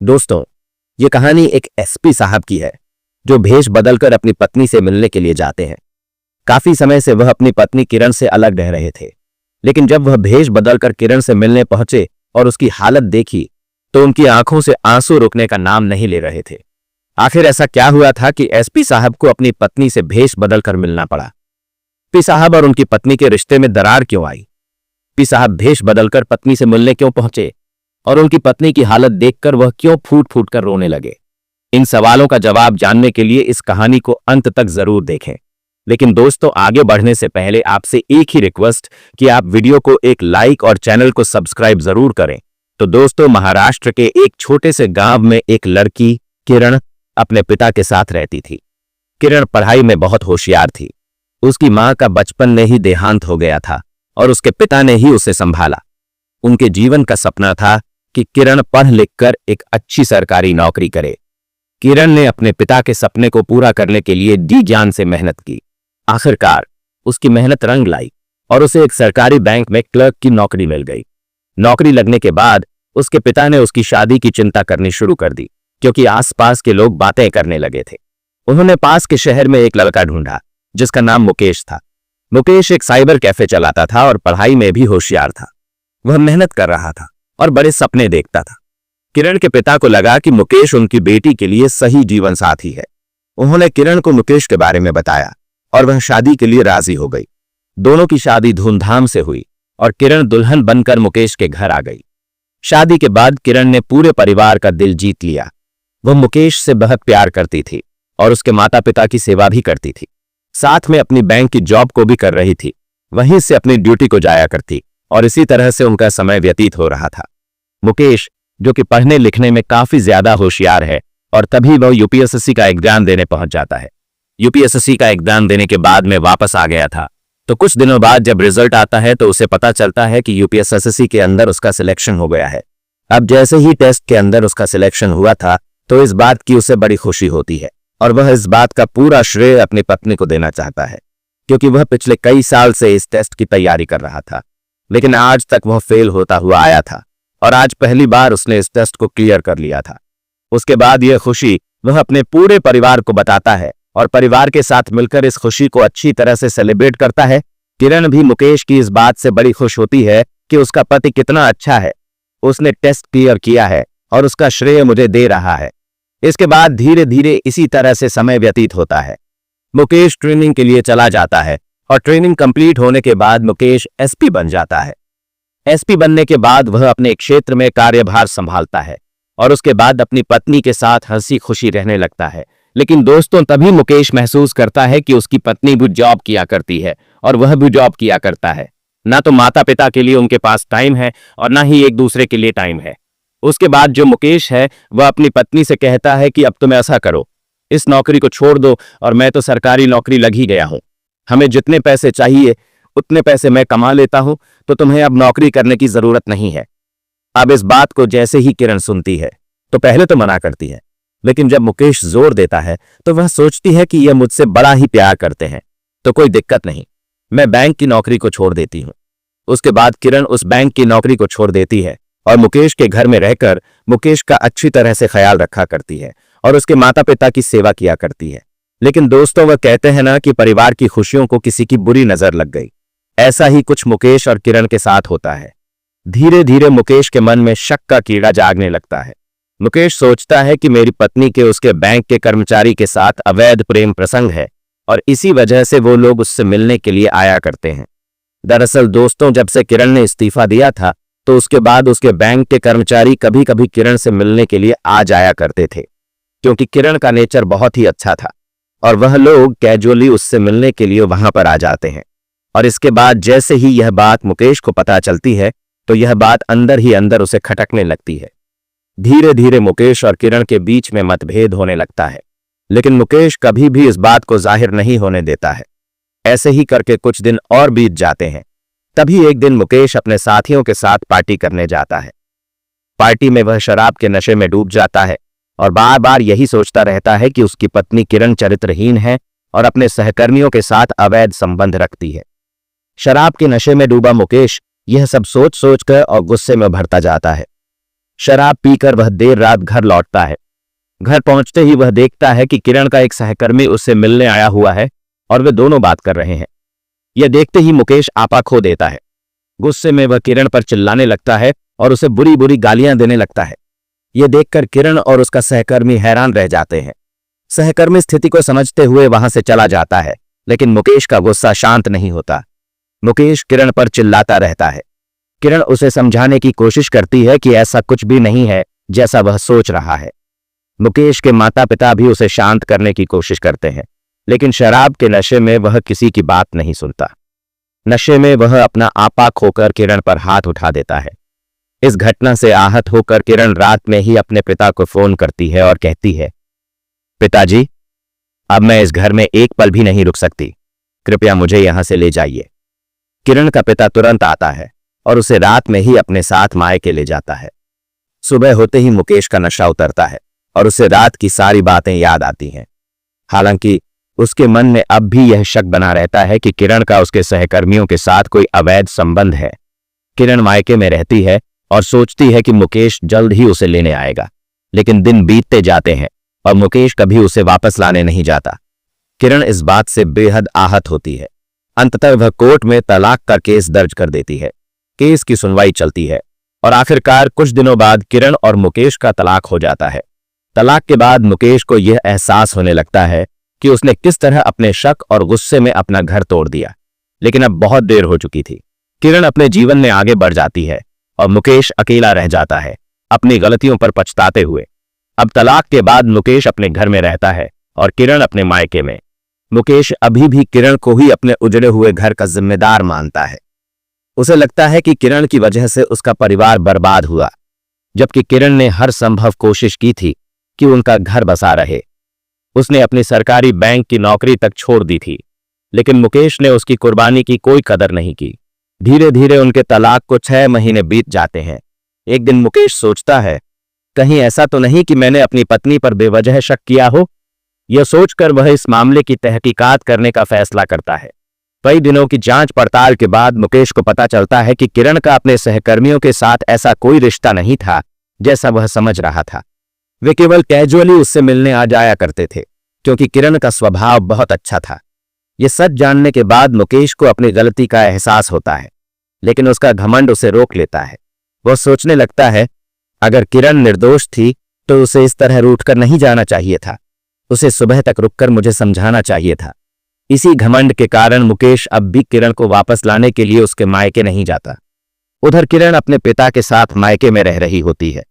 दोस्तों, ये कहानी एक एसपी साहब की है जो भेष बदलकर अपनी पत्नी से मिलने के लिए जाते हैं। काफी समय से वह अपनी पत्नी किरण से अलग रह रहे थे, लेकिन जब वह भेष बदलकर किरण से मिलने पहुंचे और उसकी हालत देखी तो उनकी आंखों से आंसू रुकने का नाम नहीं ले रहे थे। आखिर ऐसा क्या हुआ था कि एसपी साहब को अपनी पत्नी से भेष बदलकर मिलना पड़ा? एसपी साहब और उनकी पत्नी के रिश्ते में दरार क्यों आई? एसपी साहब भेष बदलकर पत्नी से मिलने क्यों पहुंचे और उनकी पत्नी की हालत देखकर वह क्यों फूट फूट कर रोने लगे? इन सवालों का जवाब जानने के लिए इस कहानी को अंत तक जरूर देखें। लेकिन दोस्तों, आगे बढ़ने से पहले आपसे एक ही रिक्वेस्ट कि आप वीडियो को एक लाइक और चैनल को सब्सक्राइब जरूर करें। तो दोस्तों, महाराष्ट्र के एक छोटे से गांव में एक लड़की किरण अपने पिता के साथ रहती थी। किरण पढ़ाई में बहुत होशियार थी। उसकी मां का बचपन में ही देहांत हो गया था और उसके पिता ने ही उसे संभाला। उनके जीवन का सपना था कि किरण पढ़ लिखकर एक अच्छी सरकारी नौकरी करे। किरण ने अपने पिता के सपने को पूरा करने के लिए जी जान से मेहनत की। आखिरकार उसकी मेहनत रंग लाई और उसे एक सरकारी बैंक में क्लर्क की नौकरी मिल गई। नौकरी लगने के बाद उसके पिता ने उसकी शादी की चिंता करनी शुरू कर दी, क्योंकि आसपास के लोग बातें करने लगे थे। उन्होंने पास के शहर में एक लड़का ढूंढा जिसका नाम मुकेश था। मुकेश एक साइबर कैफे चलाता था और पढ़ाई में भी होशियार था। वह मेहनत कर रहा था और बड़े सपने देखता था। किरण के पिता को लगा कि मुकेश उनकी बेटी के लिए सही जीवन साथी है। उन्होंने किरण को मुकेश के बारे में बताया और वह शादी के लिए राजी हो गई। दोनों की शादी धूमधाम से हुई और किरण दुल्हन बनकर मुकेश के घर आ गई। शादी के बाद किरण ने पूरे परिवार का दिल जीत लिया। वह मुकेश से बहुत प्यार करती थी और उसके माता पिता की सेवा भी करती थी। साथ में अपनी बैंक की जॉब को भी कर रही थी। वहीं से अपनी ड्यूटी को जाया करती और इसी तरह से उनका समय व्यतीत हो रहा था। मुकेश, जो कि पढ़ने लिखने में काफी ज्यादा होशियार है, और तभी वह यूपीएसएससी का एग्जाम देने पहुंच जाता है। यूपीएसएससी का एग्जाम देने के बाद में वापस आ गया था। तो कुछ दिनों बाद जब रिजल्ट आता है तो उसे पता चलता है कि यूपीएसएससी के अंदर उसका सिलेक्शन हो गया है। अब जैसे ही टेस्ट के अंदर उसका सिलेक्शन हुआ था तो इस बात की उसे बड़ी खुशी होती है और वह इस बात का पूरा श्रेय अपनी पत्नी को देना चाहता है, क्योंकि वह पिछले कई साल से इस टेस्ट की तैयारी कर रहा था, लेकिन आज तक वह फेल होता हुआ आया था और आज पहली बार उसने इस टेस्ट को क्लियर कर लिया था। उसके बाद यह खुशी वह अपने पूरे परिवार को बताता है और परिवार के साथ मिलकर इस खुशी को अच्छी तरह से सेलिब्रेट करता है। किरण भी मुकेश की इस बात से बड़ी खुश होती है कि उसका पति कितना अच्छा है, उसने टेस्ट क्लियर किया है और उसका श्रेय मुझे दे रहा है। इसके बाद धीरे धीरे इसी तरह से समय व्यतीत होता है। मुकेश ट्रेनिंग के लिए चला जाता है और ट्रेनिंग कंप्लीट होने के बाद मुकेश एसपी बन जाता है। एसपी बनने के बाद वह अपने क्षेत्र में कार्यभार संभालता है और उसके बाद अपनी पत्नी के साथ हंसी खुशी रहने लगता है। लेकिन दोस्तों, तभी मुकेश महसूस करता है कि उसकी पत्नी भी जॉब किया करती है और वह भी जॉब किया करता है। ना तो माता पिता के लिए उनके पास टाइम है और ना ही एक दूसरे के लिए टाइम है। उसके बाद जो मुकेश है वह अपनी पत्नी से कहता है कि अब तुम ऐसा करो, इस नौकरी को छोड़ दो और मैं तो सरकारी नौकरी लग ही गया हूं। हमें जितने पैसे चाहिए उतने पैसे मैं कमा लेता हूं, तो तुम्हें अब नौकरी करने की जरूरत नहीं है। अब इस बात को जैसे ही किरण सुनती है तो पहले तो मना करती है, लेकिन जब मुकेश जोर देता है तो वह सोचती है कि यह मुझसे बड़ा ही प्यार करते हैं, तो कोई दिक्कत नहीं, मैं बैंक की नौकरी को छोड़ देती हूं। उसके बाद किरण उस बैंक की नौकरी को छोड़ देती है और मुकेश के घर में रहकर मुकेश का अच्छी तरह से ख्याल रखा करती है और उसके माता पिता की सेवा किया करती है। लेकिन दोस्तों, वह कहते हैं ना कि परिवार की खुशियों को किसी की बुरी नजर लग गई। ऐसा ही कुछ मुकेश और किरण के साथ होता है। धीरे धीरे मुकेश के मन में शक का कीड़ा जागने लगता है। मुकेश सोचता है कि मेरी पत्नी के उसके बैंक के कर्मचारी के साथ अवैध प्रेम प्रसंग है और इसी वजह से वो लोग उससे मिलने के लिए आया करते हैं। दरअसल दोस्तों, जब से किरण ने इस्तीफा दिया था तो उसके बाद उसके बैंक के कर्मचारी कभी कभी किरण से मिलने के लिए आ जाया करते थे, क्योंकि किरण का नेचर बहुत ही अच्छा था और वह लोग कैजुअली उससे मिलने के लिए वहां पर आ जाते हैं। और इसके बाद जैसे ही यह बात मुकेश को पता चलती है तो यह बात अंदर ही अंदर उसे खटकने लगती है। धीरे धीरे मुकेश और किरण के बीच में मतभेद होने लगता है, लेकिन मुकेश कभी भी इस बात को जाहिर नहीं होने देता है। ऐसे ही करके कुछ दिन और बीत जाते हैं। तभी एक दिन मुकेश अपने साथियों के साथ पार्टी करने जाता है। पार्टी में वह शराब के नशे में डूब जाता है और बार बार यही सोचता रहता है कि उसकी पत्नी किरण चरित्रहीन है और अपने सहकर्मियों के साथ अवैध संबंध रखती है। शराब के नशे में डूबा मुकेश यह सब सोच सोच कर और गुस्से में भरता जाता है। शराब पीकर वह देर रात घर लौटता है। घर पहुंचते ही वह देखता है कि किरण का एक सहकर्मी उससे मिलने आया हुआ है और वे दोनों बात कर रहे हैं। यह देखते ही मुकेश आपा खो देता है। गुस्से में वह किरण पर चिल्लाने लगता है और उसे बुरी बुरी गालियां देने लगता है। यह देखकर किरण और उसका सहकर्मी हैरान रह जाते हैं। सहकर्मी स्थिति को समझते हुए वहां से चला जाता है, लेकिन मुकेश का गुस्सा शांत नहीं होता। मुकेश किरण पर चिल्लाता रहता है। किरण उसे समझाने की कोशिश करती है कि ऐसा कुछ भी नहीं है जैसा वह सोच रहा है। मुकेश के माता पिता भी उसे शांत करने की कोशिश करते हैं, लेकिन शराब के नशे में वह किसी की बात नहीं सुनता। नशे में वह अपना आपा खोकर किरण पर हाथ उठा देता है। इस घटना से आहत होकर किरण रात में ही अपने पिता को फोन करती है और कहती है, पिताजी, अब मैं इस घर में एक पल भी नहीं रुक सकती, कृपया मुझे यहां से ले जाइए। किरण का पिता तुरंत आता है और उसे रात में ही अपने साथ मायके ले जाता है। सुबह होते ही मुकेश का नशा उतरता है और उसे रात की सारी बातें याद आती हैं। हालांकि उसके मन में अब भी यह शक बना रहता है कि किरण का उसके सहकर्मियों के साथ कोई अवैध संबंध है। किरण मायके में रहती है और सोचती है कि मुकेश जल्द ही उसे लेने आएगा, लेकिन दिन बीतते जाते हैं और मुकेश कभी उसे वापस लाने नहीं जाता। किरण इस बात से बेहद आहत होती है। अंततः वह कोर्ट में तलाक का केस दर्ज कर देती है। केस की सुनवाई चलती है और आखिरकार कुछ दिनों बाद किरण और मुकेश का तलाक हो जाता है। तलाक के बाद मुकेश को यह एहसास होने लगता है कि उसने किस तरह अपने शक और गुस्से में अपना घर तोड़ दिया, लेकिन अब बहुत देर हो चुकी थी। किरण अपने जीवन में आगे बढ़ जाती है और मुकेश अकेला रह जाता है, अपनी गलतियों पर पछताते हुए। अब तलाक के बाद मुकेश अपने घर में रहता है और किरण अपने मायके में। मुकेश अभी भी किरण को ही अपने उजड़े हुए घर का जिम्मेदार मानता है। उसे लगता है कि किरण की वजह से उसका परिवार बर्बाद हुआ, जबकि किरण ने हर संभव कोशिश की थी कि उनका घर बसा रहे। उसने अपनी सरकारी बैंक की नौकरी तक छोड़ दी थी, लेकिन मुकेश ने उसकी कुर्बानी की कोई कदर नहीं की। धीरे धीरे उनके तलाक को 6 महीने बीत जाते हैं। एक दिन मुकेश सोचता है, कहीं ऐसा तो नहीं कि मैंने अपनी पत्नी पर बेवजह शक किया हो। यह सोचकर वह इस मामले की तहकीकात करने का फैसला करता है। कई दिनों की जांच पड़ताल के बाद मुकेश को पता चलता है कि किरण का अपने सहकर्मियों के साथ ऐसा कोई रिश्ता नहीं था जैसा वह समझ रहा था। वे केवल कैजुअली उससे मिलने आ जाया करते थे, क्योंकि किरण का स्वभाव बहुत अच्छा था। यह सच जानने के बाद मुकेश को अपनी गलती का एहसास होता है, लेकिन उसका घमंड उसे रोक लेता है। वह सोचने लगता है, अगर किरण निर्दोष थी तो उसे इस तरह रूठकर नहीं जाना चाहिए था। उसे सुबह तक रुककर मुझे समझाना चाहिए था। इसी घमंड के कारण मुकेश अब भी किरण को वापस लाने के लिए उसके मायके नहीं जाता। उधर किरण अपने पिता के साथ मायके में रह रही होती है।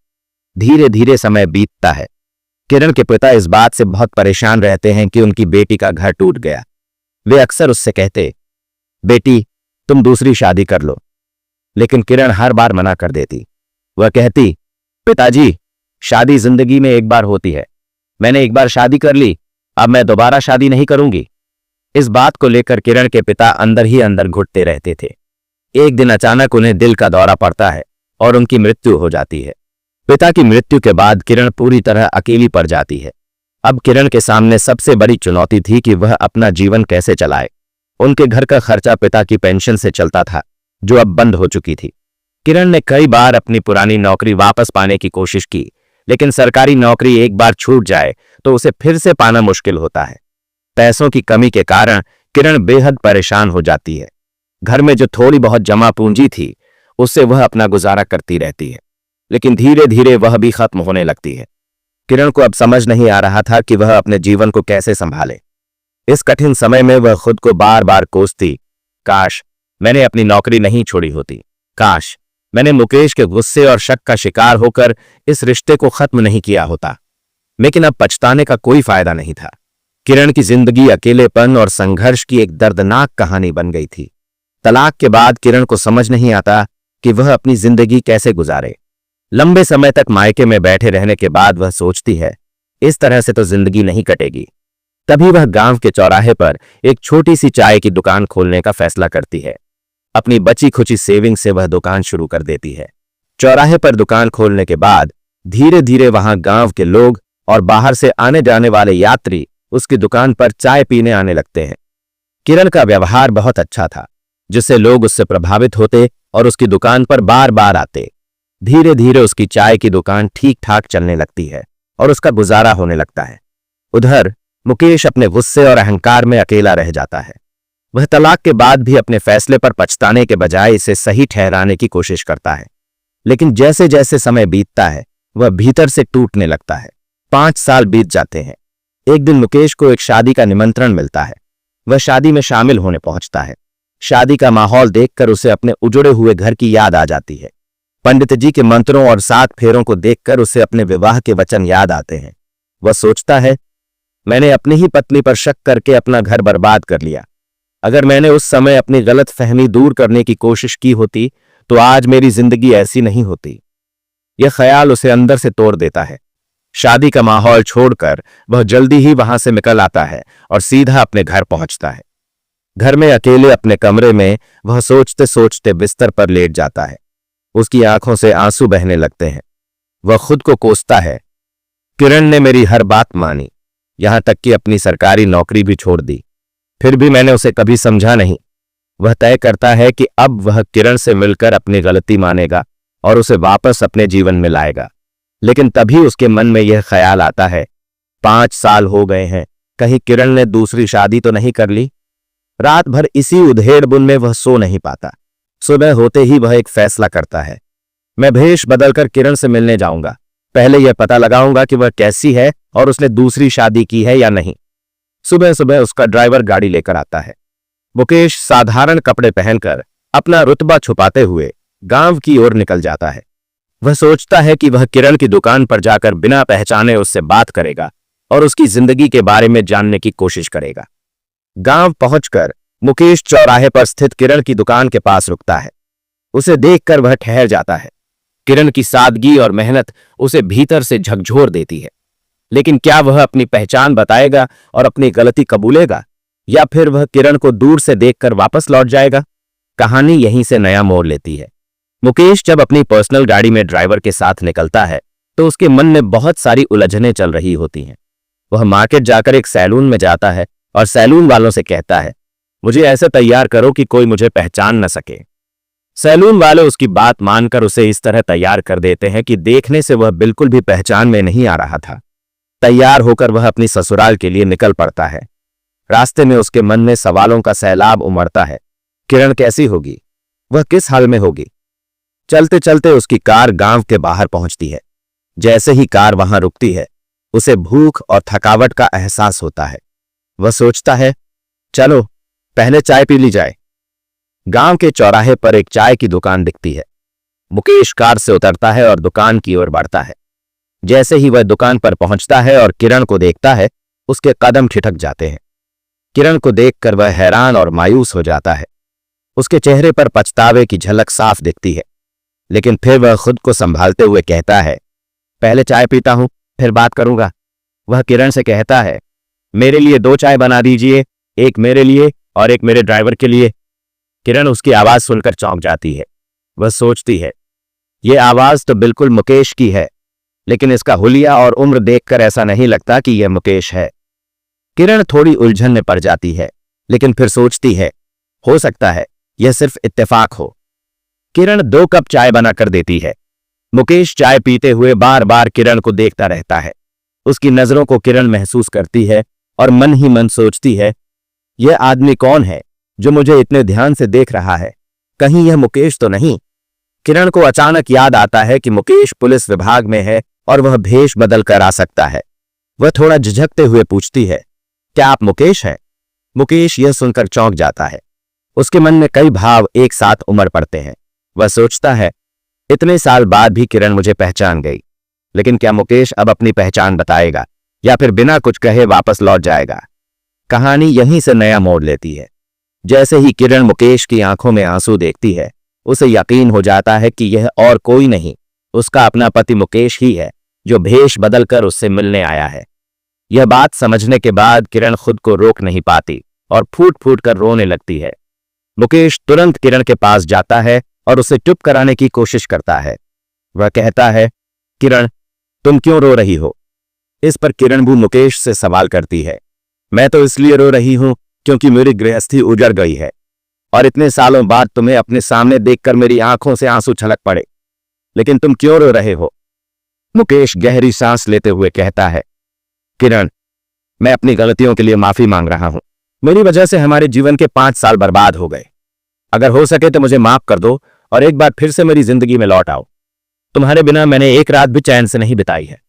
धीरे धीरे समय बीतता है। किरण के पिता इस बात से बहुत परेशान रहते हैं कि उनकी बेटी का घर टूट गया। वे अक्सर उससे कहते, बेटी, तुम दूसरी शादी कर लो, लेकिन किरण हर बार मना कर देती। वह कहती, पिताजी, शादी जिंदगी में एक बार होती है। मैंने एक बार शादी कर ली, अब मैं दोबारा शादी नहीं करूंगी। इस बात को लेकर किरण के पिता अंदर ही अंदर घुटते रहते थे। एक दिन अचानक उन्हें दिल का दौरा पड़ता है और उनकी मृत्यु हो जाती है। पिता की मृत्यु के बाद किरण पूरी तरह अकेली पड़ जाती है। अब किरण के सामने सबसे बड़ी चुनौती थी कि वह अपना जीवन कैसे चलाए। उनके घर का खर्चा पिता की पेंशन से चलता था, जो अब बंद हो चुकी थी। किरण ने कई बार अपनी पुरानी नौकरी वापस पाने की कोशिश की, लेकिन सरकारी नौकरी एक बार छूट जाए तो उसे फिर से पाना मुश्किल होता है। पैसों की कमी के कारण किरण बेहद परेशान हो जाती है। घर में जो थोड़ी बहुत जमा पूंजी थी, उससे वह अपना गुजारा करती रहती है, लेकिन धीरे धीरे वह भी खत्म होने लगती है। किरण को अब समझ नहीं आ रहा था कि वह अपने जीवन को कैसे संभाले। इस कठिन समय में वह खुद को बार बार कोसती, काश मैंने अपनी नौकरी नहीं छोड़ी होती, काश मैंने मुकेश के गुस्से और शक का शिकार होकर इस रिश्ते को खत्म नहीं किया होता। लेकिन अब पछताने का कोई फायदा नहीं था। किरण की जिंदगी अकेलेपन और संघर्ष की एक दर्दनाक कहानी बन गई थी। तलाक के बाद किरण को समझ नहीं आता कि वह अपनी जिंदगी कैसे गुजारे। लंबे समय तक मायके में बैठे रहने के बाद वह सोचती है, इस तरह से तो जिंदगी नहीं कटेगी। तभी वह गांव के चौराहे पर एक छोटी सी चाय की दुकान खोलने का फैसला करती है। अपनी बची खुची सेविंग से वह दुकान शुरू कर देती है। चौराहे पर दुकान खोलने के बाद धीरे धीरे वहां गांव के लोग और बाहर से आने जाने वाले यात्री उसकी दुकान पर चाय पीने आने लगते हैं। किरण का व्यवहार बहुत अच्छा था, जिससे लोग उससे प्रभावित होते और उसकी दुकान पर बार बार आते। धीरे धीरे उसकी चाय की दुकान ठीक ठाक चलने लगती है और उसका गुजारा होने लगता है। उधर मुकेश अपने गुस्से और अहंकार में अकेला रह जाता है। वह तलाक के बाद भी अपने फैसले पर पछताने के बजाय इसे सही ठहराने की कोशिश करता है, लेकिन जैसे जैसे समय बीतता है वह भीतर से टूटने लगता है। 5 साल बीत जाते हैं। एक दिन मुकेश को एक शादी का निमंत्रण मिलता है। वह शादी में शामिल होने पहुंचता है। शादी का माहौल देखकर उसे अपने उजड़े हुए घर की याद आ जाती है। पंडित जी के मंत्रों और 7 फेरों को देखकर उसे अपने विवाह के वचन याद आते हैं। वह सोचता है, मैंने अपनी ही पत्नी पर शक करके अपना घर बर्बाद कर लिया। अगर मैंने उस समय अपनी गलत फहमी दूर करने की कोशिश की होती तो आज मेरी जिंदगी ऐसी नहीं होती। यह ख्याल उसे अंदर से तोड़ देता है। शादी का माहौल छोड़कर वह जल्दी ही वहां से निकल आता है और सीधा अपने घर पहुंचता है। घर में अकेले अपने कमरे में वह सोचते सोचते बिस्तर पर लेट जाता है। उसकी आंखों से आंसू बहने लगते हैं। वह खुद को कोसता है, किरण ने मेरी हर बात मानी, यहां तक कि अपनी सरकारी नौकरी भी छोड़ दी, फिर भी मैंने उसे कभी समझा नहीं। वह तय करता है कि अब वह किरण से मिलकर अपनी गलती मानेगा और उसे वापस अपने जीवन में लाएगा। लेकिन तभी उसके मन में यह ख्याल आता है, 5 साल हो गए हैं, कहीं किरण ने दूसरी शादी तो नहीं कर ली। रात भर इसी उधेड़-बुन में वह सो नहीं पाता। सुबह होते ही वह एक फैसला करता है, मैं भेष बदलकर किरण से मिलने जाऊंगा। पहले यह पता लगाऊंगा कि वह कैसी है और उसने दूसरी शादी की है या नहीं। सुबह सुबह उसका ड्राइवर गाड़ी लेकर आता है। मुकेश साधारण कपड़े पहनकर अपना रुतबा छुपाते हुए गांव की ओर निकल जाता है। वह सोचता है कि वह किरण की दुकान पर जाकर बिना पहचाने उससे बात करेगा और उसकी जिंदगी के बारे में जानने की कोशिश करेगा। गांव पहुंचकर मुकेश चौराहे पर स्थित किरण की दुकान के पास रुकता है। उसे देखकर वह ठहर जाता है। किरण की सादगी और मेहनत उसे भीतर से झकझोर देती है। लेकिन क्या वह अपनी पहचान बताएगा और अपनी गलती कबूलेगा, या फिर वह किरण को दूर से देखकर वापस लौट जाएगा? कहानी यहीं से नया मोड़ लेती है। मुकेश जब अपनी पर्सनल गाड़ी में ड्राइवर के साथ निकलता है तो उसके मन में बहुत सारी उलझनें चल रही होती हैं। वह मार्केट जाकर एक सैलून में जाता है और सैलून वालों से कहता है, मुझे ऐसे तैयार करो कि कोई मुझे पहचान न सके। सैलून वाले उसकी बात मानकर उसे इस तरह तैयार कर देते हैं कि देखने से वह बिल्कुल भी पहचान में नहीं आ रहा था। तैयार होकर वह अपनी ससुराल के लिए निकल पड़ता है। रास्ते में उसके मन में सवालों का सैलाब उमड़ता है। किरण कैसी होगी? वह किस हाल में होगी? चलते चलते उसकी कार गांव के बाहर पहुंचती है। जैसे ही कार वहां रुकती है उसे भूख और थकावट का एहसास होता है। वह सोचता है, चलो पहले चाय पी ली जाए। गांव के चौराहे पर एक चाय की दुकान दिखती है। मुकेश कार से उतरता है और दुकान की ओर बढ़ता है। जैसे ही वह दुकान पर पहुंचता है और किरण को देखता है, उसके कदम ठिठक जाते हैं। किरण को देखकर वह हैरान और मायूस हो जाता है। उसके चेहरे पर पछतावे की झलक साफ दिखती है, लेकिन फिर वह खुद को संभालते हुए कहता है, पहले चाय पीता हूं, फिर बात करूंगा। वह किरण से कहता है, मेरे लिए 2 चाय बना दीजिए, एक मेरे लिए और एक मेरे ड्राइवर के लिए। किरण उसकी आवाज सुनकर चौंक जाती है। वह सोचती है, यह आवाज तो बिल्कुल मुकेश की है, लेकिन इसका हुलिया और उम्र देखकर ऐसा नहीं लगता कि यह मुकेश है। किरण थोड़ी उलझन में पड़ जाती है, लेकिन फिर सोचती है, हो सकता है यह सिर्फ इत्तेफाक हो। किरण 2 कप चाय बनाकर देती है। मुकेश चाय पीते हुए बार बार किरण को देखता रहता है। उसकी नजरों को किरण महसूस करती है और मन ही मन सोचती है, यह आदमी कौन है जो मुझे इतने ध्यान से देख रहा है? कहीं यह मुकेश तो नहीं? किरण को अचानक याद आता है कि मुकेश पुलिस विभाग में है और वह भेष बदल कर आ सकता है। वह थोड़ा झिझकते हुए पूछती है, क्या आप मुकेश हैं? मुकेश यह सुनकर चौंक जाता है। उसके मन में कई भाव एक साथ उमड़ पड़ते हैं। वह सोचता है, इतने साल बाद भी किरण मुझे पहचान गई, लेकिन क्या मुकेश अब अपनी पहचान बताएगा या फिर बिना कुछ कहे वापस लौट जाएगा? कहानी यहीं से नया मोड़ लेती है। जैसे ही किरण मुकेश की आंखों में आंसू देखती है, उसे यकीन हो जाता है कि यह और कोई नहीं, उसका अपना पति मुकेश ही है जो भेष बदलकर उससे मिलने आया है। यह बात समझने के बाद किरण खुद को रोक नहीं पाती और फूट फूट कर रोने लगती है। मुकेश तुरंत किरण के पास जाता है और उसे चुप कराने की कोशिश करता है। वह कहता है, किरण तुम क्यों रो रही हो? इस पर किरण भी मुकेश से सवाल करती है, मैं तो इसलिए रो रही हूं क्योंकि मेरी गृहस्थी उजड़ गई है और इतने सालों बाद तुम्हें अपने सामने देखकर मेरी आंखों से आंसू छलक पड़े। लेकिन तुम क्यों रो रहे हो? मुकेश गहरी सांस लेते हुए कहता है, किरण, मैं अपनी गलतियों के लिए माफी मांग रहा हूं। मेरी वजह से हमारे जीवन के 5 साल बर्बाद हो गए। अगर हो सके तो मुझे माफ कर दो और एक बार फिर से मेरी जिंदगी में लौट आओ। तुम्हारे बिना मैंने एक रात भी चैन से नहीं बिताई है।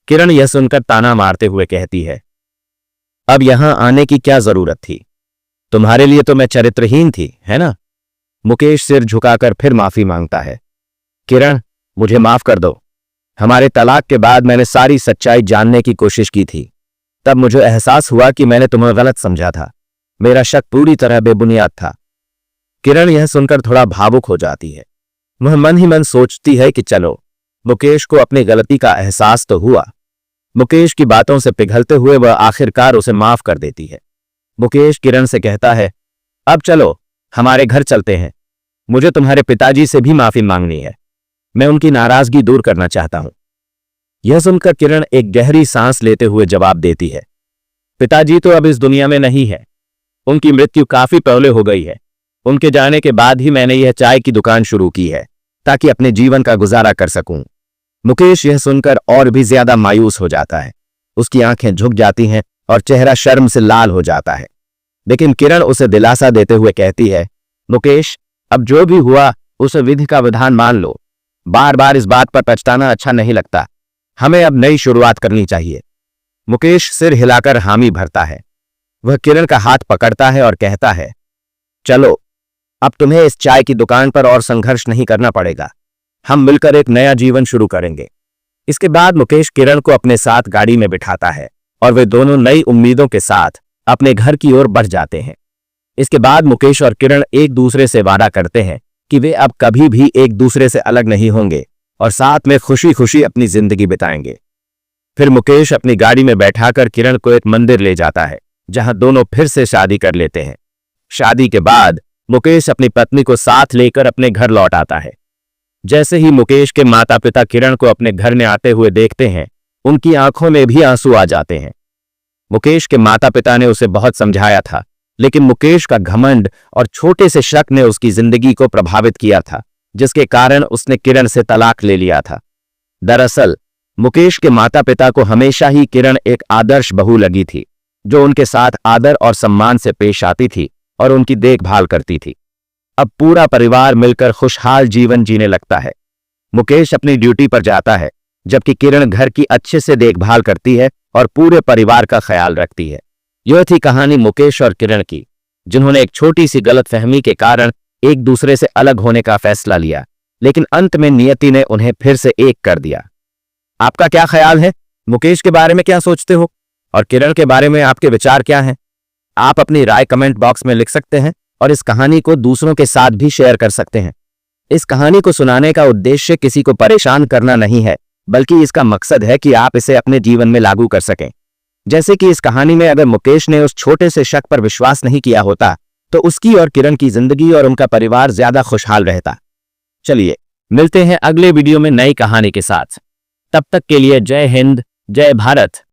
किरण यह सुनकर ताना मारते हुए कहती है, अब यहां आने की क्या जरूरत थी? तुम्हारे लिए तो मैं चरित्रहीन थी, है ना? मुकेश सिर झुकाकर फिर माफी मांगता है। किरण, मुझे माफ कर दो। हमारे तलाक के बाद मैंने सारी सच्चाई जानने की कोशिश की थी। तब मुझे एहसास हुआ कि मैंने तुम्हें गलत समझा था। मेरा शक पूरी तरह बेबुनियाद था। किरण यह सुनकर थोड़ा भावुक हो जाती है। वह मन ही मन सोचती है कि चलो, मुकेश को अपनी गलती का एहसास तो हुआ। मुकेश की बातों से पिघलते हुए वह आखिरकार उसे माफ कर देती है। मुकेश किरण से कहता है, अब चलो, हमारे घर चलते हैं। मुझे तुम्हारे पिताजी से भी माफी मांगनी है। मैं उनकी नाराजगी दूर करना चाहता हूं। यह सुनकर किरण एक गहरी सांस लेते हुए जवाब देती है, पिताजी तो अब इस दुनिया में नहीं है। उनकी मृत्यु काफी पहले हो गई है। उनके जाने के बाद ही मैंने यह चाय की दुकान शुरू की है ताकि अपने जीवन का गुजारा कर सकूं। मुकेश यह सुनकर और भी ज्यादा मायूस हो जाता है। उसकी आंखें झुक जाती हैं और चेहरा शर्म से लाल हो जाता है। लेकिन किरण उसे दिलासा देते हुए कहती है, मुकेश, अब जो भी हुआ उसे विधि का विधान मान लो। बार बार इस बात पर पछताना अच्छा नहीं लगता। हमें अब नई शुरुआत करनी चाहिए। मुकेश सिर हिलाकर हामी भरता है। वह किरण का हाथ पकड़ता है और कहता है, चलो, अब तुम्हें इस चाय की दुकान पर और संघर्ष नहीं करना पड़ेगा। हम मिलकर एक नया जीवन शुरू करेंगे। इसके बाद मुकेश किरण को अपने साथ गाड़ी में बिठाता है और वे दोनों नई उम्मीदों के साथ अपने घर की ओर बढ़ जाते हैं। इसके बाद मुकेश और किरण एक दूसरे से वादा करते हैं कि वे अब कभी भी एक दूसरे से अलग नहीं होंगे और साथ में खुशी खुशी अपनी जिंदगी बिताएंगे। फिर मुकेश अपनी गाड़ी में बैठाकर किरण को एक मंदिर ले जाता है जहां दोनों फिर से शादी कर लेते हैं। शादी के बाद मुकेश अपनी पत्नी को साथ लेकर अपने घर लौट आता है। जैसे ही मुकेश के माता पिता किरण को अपने घर में आते हुए देखते हैं, उनकी आंखों में भी आंसू आ जाते हैं। मुकेश के माता पिता ने उसे बहुत समझाया था, लेकिन मुकेश का घमंड और छोटे से शक ने उसकी जिंदगी को प्रभावित किया था, जिसके कारण उसने किरण से तलाक ले लिया था। दरअसल मुकेश के माता पिता को हमेशा ही किरण एक आदर्श बहू लगी थी, जो उनके साथ आदर और सम्मान से पेश आती थी और उनकी देखभाल करती थी। अब पूरा परिवार मिलकर खुशहाल जीवन जीने लगता है। मुकेश अपनी ड्यूटी पर जाता है, जबकि किरण घर की अच्छे से देखभाल करती है और पूरे परिवार का ख्याल रखती है। यह थी कहानी मुकेश और किरण की, जिन्होंने एक छोटी सी गलतफहमी के कारण एक दूसरे से अलग होने का फैसला लिया, लेकिन अंत में नियति ने उन्हें फिर से एक कर दिया। आपका क्या ख्याल है? मुकेश के बारे में क्या सोचते हो और किरण के बारे में आपके विचार क्या हैं? आप अपनी राय कमेंट बॉक्स में लिख सकते हैं और इस कहानी को दूसरों के साथ भी शेयर कर सकते हैं। इस कहानी को सुनाने का उद्देश्य किसी को परेशान करना नहीं है, बल्कि इसका मकसद है कि आप इसे अपने जीवन में लागू कर सकें। जैसे कि इस कहानी में अगर मुकेश ने उस छोटे से शक पर विश्वास नहीं किया होता, तो उसकी और किरण की जिंदगी और उनका परिवार ज्यादा खुशहाल रहता। चलिए, मिलते हैं अगले वीडियो में नई कहानी के साथ। तब तक के लिए जय हिंद, जय भारत।